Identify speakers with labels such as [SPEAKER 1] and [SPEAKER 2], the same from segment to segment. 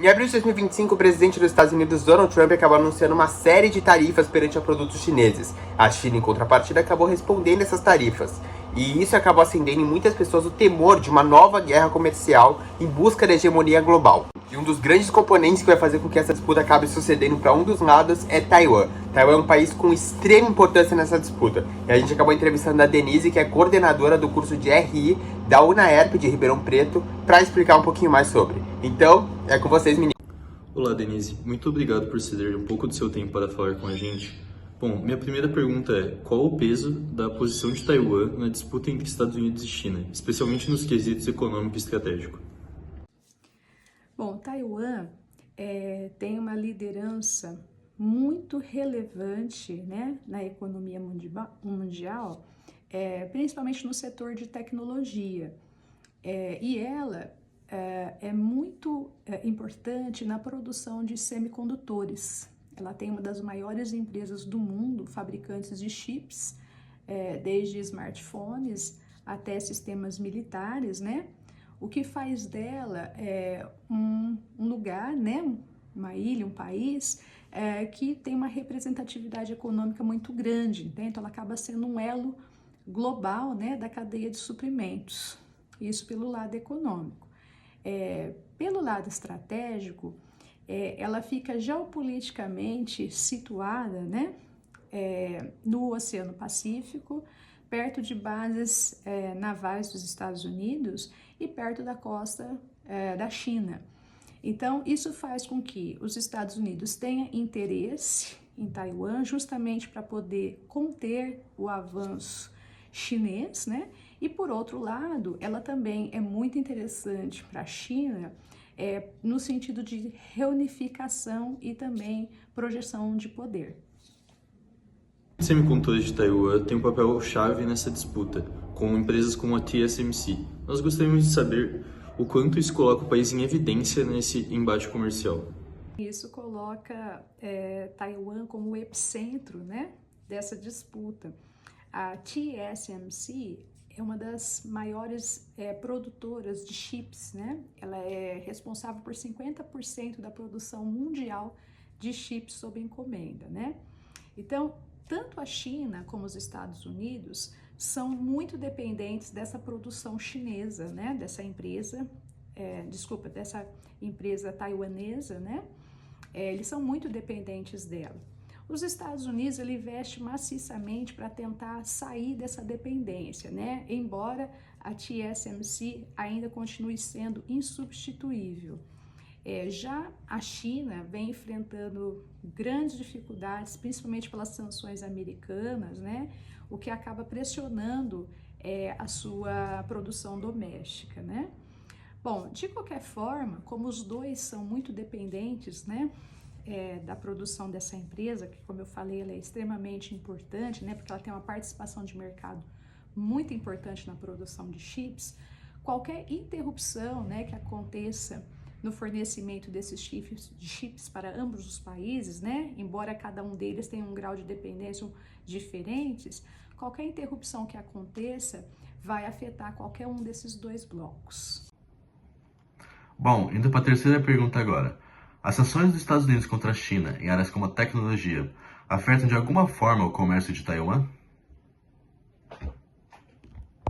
[SPEAKER 1] Em abril de 2025, o presidente dos Estados Unidos, Donald Trump, acabou anunciando uma série de tarifas perante a produtos chineses. A China, em contrapartida, acabou respondendo essas tarifas. E isso acabou acendendo em muitas pessoas o temor de uma nova guerra comercial em busca da hegemonia global. E um dos grandes componentes que vai fazer com que essa disputa acabe sucedendo para um dos lados é Taiwan. Taiwan é um país com extrema importância nessa disputa. E a gente acabou entrevistando a Denise, que é coordenadora do curso de RI da UNAERP de Ribeirão Preto, para explicar um pouquinho mais sobre. Então, é com vocês, meninos.
[SPEAKER 2] Olá, Denise. Muito obrigado por ceder um pouco do seu tempo para falar com a gente. Bom, minha primeira pergunta é: qual o peso da posição de Taiwan na disputa entre Estados Unidos e China, especialmente nos quesitos econômico e estratégico?
[SPEAKER 3] Bom, Taiwan tem uma liderança muito relevante, né, na economia mundial, principalmente no setor de tecnologia. E ela é muito importante na produção de semicondutores. Ela tem uma das maiores empresas do mundo, fabricantes de chips, desde smartphones até sistemas militares, né? O que faz dela um lugar, né? Uma ilha, um país que tem uma representatividade econômica muito grande, né? Então ela acaba sendo um elo global, né, da cadeia de suprimentos. Isso pelo lado econômico. Pelo lado estratégico, ela fica geopoliticamente situada, né, no Oceano Pacífico, perto de bases navais dos Estados Unidos e perto da costa da China. Então, isso faz com que os Estados Unidos tenham interesse em Taiwan justamente para poder conter o avanço chinês, né? E por outro lado, ela também é muito interessante para a China no sentido de reunificação e também projeção de poder.
[SPEAKER 2] Os semicondutores de Taiwan têm um papel-chave nessa disputa, com empresas como a TSMC. Nós gostaríamos de saber o quanto isso coloca o país em evidência nesse embate comercial.
[SPEAKER 3] Isso coloca Taiwan como o epicentro, né, dessa disputa. A TSMC é uma das maiores produtoras de chips, né? Ela é responsável por 50% da produção mundial de chips sob encomenda, né? Então, tanto a China como os Estados Unidos são muito dependentes dessa produção chinesa, né? Dessa empresa taiwanesa, né? Eles são muito dependentes dela. Os Estados Unidos, ele investe maciçamente para tentar sair dessa dependência, né? Embora a TSMC ainda continue sendo insubstituível. Já a China vem enfrentando grandes dificuldades, principalmente pelas sanções americanas, né? O que acaba pressionando a sua produção doméstica, né? Bom, de qualquer forma, como os dois são muito dependentes, né, da produção dessa empresa, que, como eu falei, ela é extremamente importante, né, porque ela tem uma participação de mercado muito importante na produção de chips, qualquer interrupção, né, que aconteça no fornecimento desses chips para ambos os países, né, embora cada um deles tenha um grau de dependência diferentes, qualquer interrupção que aconteça vai afetar qualquer um desses dois blocos.
[SPEAKER 4] Bom, indo para a terceira pergunta agora. As sanções dos Estados Unidos contra a China em áreas como a tecnologia afetam de alguma forma o comércio de Taiwan?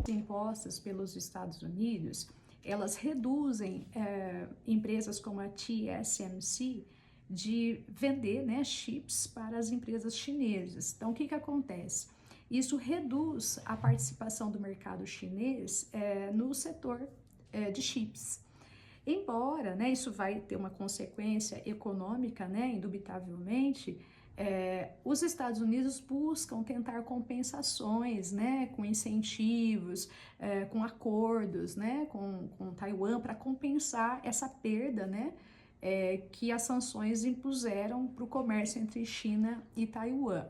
[SPEAKER 3] Impostas pelos Estados Unidos, elas reduzem empresas como a TSMC de vender, né, chips para as empresas chinesas. Então, o que acontece? Isso reduz a participação do mercado chinês no setor de chips. Embora, né, isso vai ter uma consequência econômica, né, indubitavelmente, os Estados Unidos buscam tentar compensações, né, com incentivos, com acordos, né, com Taiwan para compensar essa perda, né, que as sanções impuseram para o comércio entre China e Taiwan.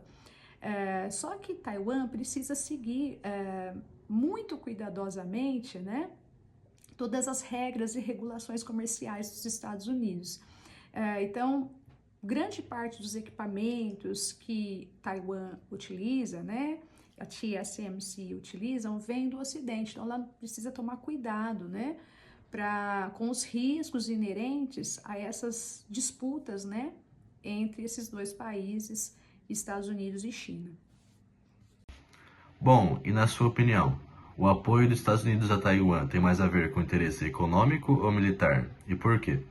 [SPEAKER 3] Só que Taiwan precisa seguir muito cuidadosamente, né, todas as regras e regulações comerciais dos Estados Unidos. Então, grande parte dos equipamentos que Taiwan utiliza, né, a TSMC utilizam, vem do Ocidente. Então, ela precisa tomar cuidado, né, com os riscos inerentes a essas disputas, né, entre esses dois países, Estados Unidos e China.
[SPEAKER 4] Bom, e na sua opinião, o apoio dos Estados Unidos a Taiwan tem mais a ver com interesse econômico ou militar? E por quê?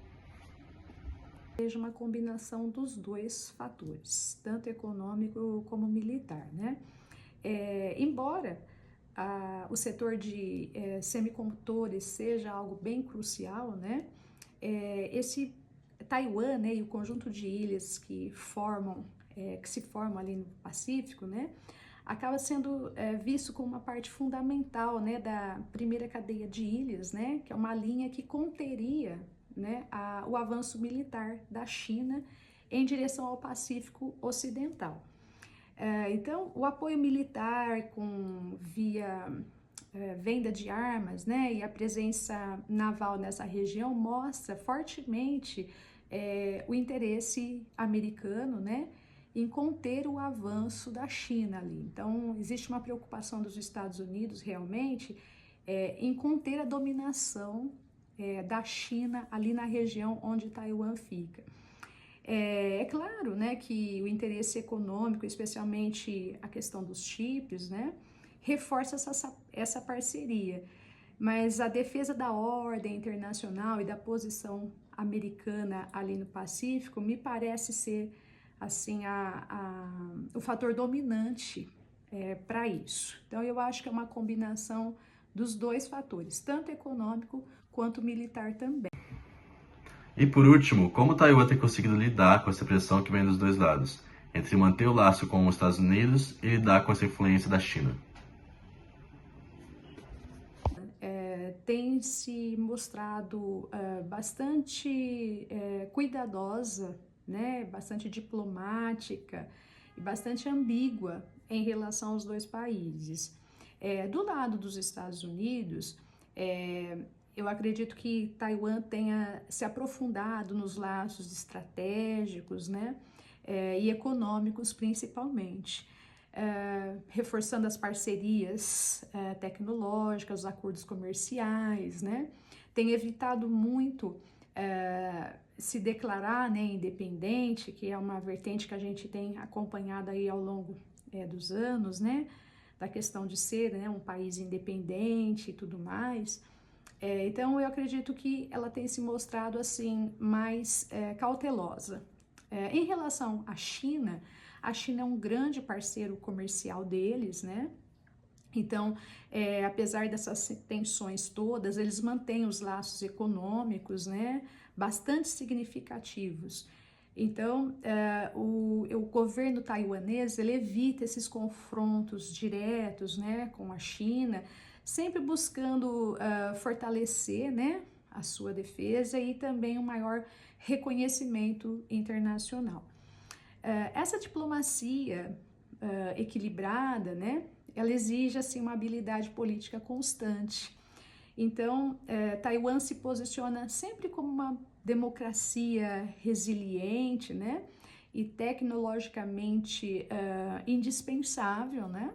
[SPEAKER 3] Seja uma combinação dos dois fatores, tanto econômico como militar, né? Embora o setor de semicondutores seja algo bem crucial, né? Esse Taiwan, né, e o conjunto de ilhas que se formam ali no Pacífico, né, acaba sendo visto como uma parte fundamental, né, da primeira cadeia de ilhas, né, que é uma linha que conteria, né, o avanço militar da China em direção ao Pacífico Ocidental. Então, o apoio militar via venda de armas, né, e a presença naval nessa região mostra fortemente o interesse americano, né, em conter o avanço da China ali. Então, existe uma preocupação dos Estados Unidos realmente em conter a dominação da China ali na região onde Taiwan fica. É claro, né, que o interesse econômico, especialmente a questão dos chips, né, reforça essa parceria, mas a defesa da ordem internacional e da posição americana ali no Pacífico me parece ser assim o fator dominante para isso. Então eu acho que é uma combinação dos dois fatores, tanto econômico quanto militar também.
[SPEAKER 4] E por último, como Taiwan tem conseguido lidar com essa pressão que vem dos dois lados, entre manter o laço com os Estados Unidos e lidar com essa influência da China?
[SPEAKER 3] Tem se mostrado bastante cuidadosa, né, bastante diplomática e bastante ambígua em relação aos dois países. Do lado dos Estados Unidos, eu acredito que Taiwan tenha se aprofundado nos laços estratégicos, né, e econômicos principalmente. Reforçando as parcerias tecnológicas, os acordos comerciais, né? Tem evitado muito se declarar, né, independente, que é uma vertente que a gente tem acompanhado aí ao longo dos anos, né? Da questão de ser, né, um país independente e tudo mais. Então, eu acredito que ela tem se mostrado assim mais cautelosa. Em relação à China, a China é um grande parceiro comercial deles, né? Então, apesar dessas tensões todas, eles mantêm os laços econômicos, né, bastante significativos. Então, o governo taiwanês, ele evita esses confrontos diretos, né, com a China, sempre buscando fortalecer, né, a sua defesa e também um maior reconhecimento internacional. Essa diplomacia equilibrada, né, ela exige assim uma habilidade política constante. Então, Taiwan se posiciona sempre como uma democracia resiliente, né, e tecnologicamente indispensável, né,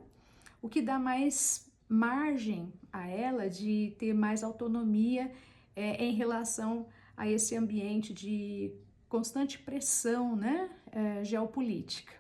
[SPEAKER 3] o que dá mais margem a ela de ter mais autonomia em relação a esse ambiente de constante pressão, né, geopolítica.